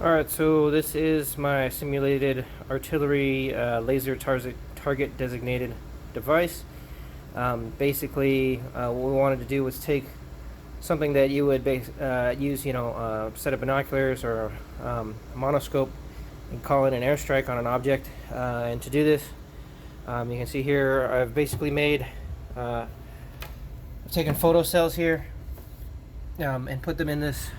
Alright, so this is my simulated artillery laser target designated device. Basically, what we wanted to do was take something that you would use, a set of binoculars or a monoscope, and call it an airstrike on an object. And to do this, you can see here I've basically I've taken photo cells here and put them in this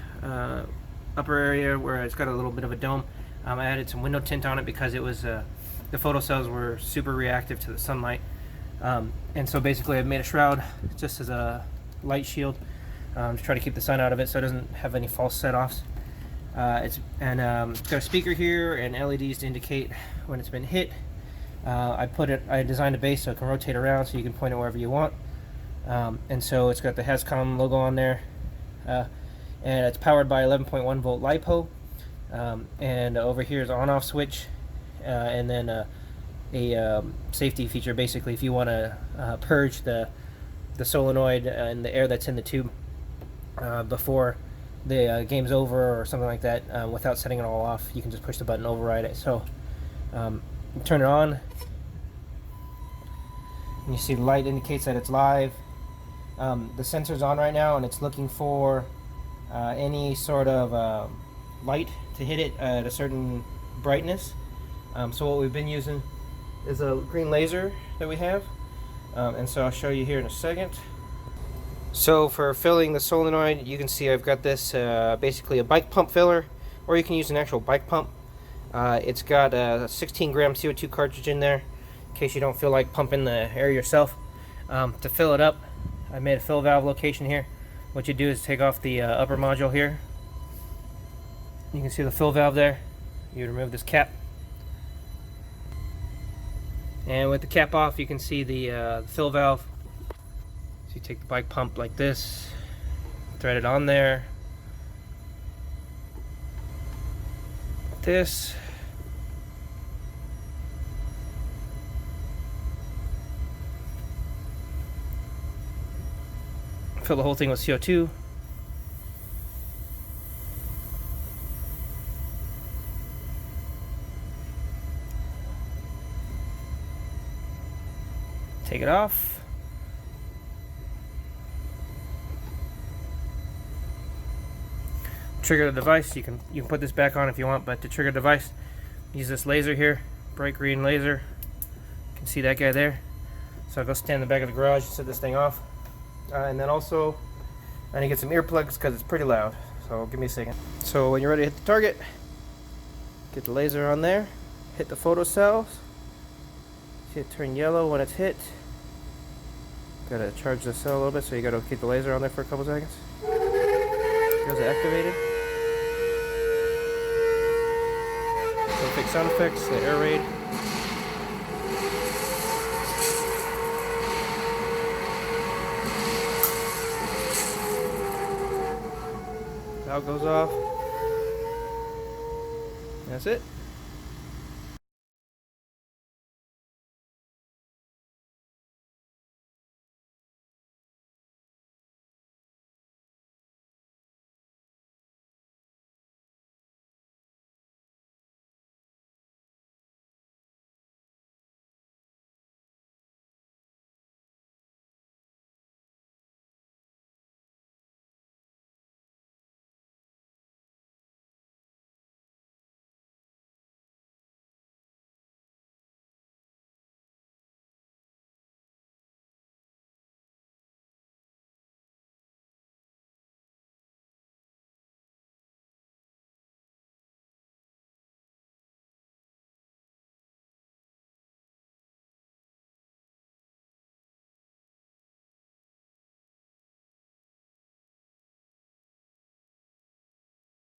upper area where it's got a little bit of a dome. I added some window tint on it because it was the photo cells were super reactive to the sunlight, and so basically I've made a shroud just as a light shield to try to keep the sun out of it, so it doesn't have any false set-offs. It's got a speaker here and LEDs to indicate when it's been hit. I designed a base so it can rotate around, so you can point it wherever you want. And so it's got the HASCOM logo on there. And it's powered by 11.1 volt LiPo, and over here is an on-off switch, and then a safety feature. Basically, if you want to purge the solenoid and the air that's in the tube before the game's over or something like that, without setting it all off, you can just push the button, override it. So turn it on, and you see the light indicates that it's live. The sensor's on right now, and it's looking for any sort of light to hit it at a certain brightness. So what we've been using is a green laser that we have, and so I'll show you here in a second. So for filling the solenoid, you can see I've got this basically a bike pump filler, or you can use an actual bike pump. It's got a 16 gram CO2 cartridge in there in case you don't feel like pumping the air yourself. To fill it up, I made a fill valve location here. What you do is take off the upper module here. You can see the fill valve there. You remove this cap, and with the cap off, you can see the fill valve. So you take the bike pump like this, thread it on there, like this. Fill the whole thing with CO2. Take it off. Trigger the device. You can put this back on if you want, but to trigger the device, use this laser here, bright green laser. You can see that guy there. So I'll go stand in the back of the garage and set this thing off. And then also, I need to get some earplugs because it's pretty loud. So give me a second. So when you're ready to hit the target, get the laser on there, hit the photo cells. See it turn yellow when it's hit. Gotta charge the cell a little bit, so you gotta keep the laser on there for a couple seconds. Goes activated. Perfect sound effects, the air raid. Valve goes off. That's it.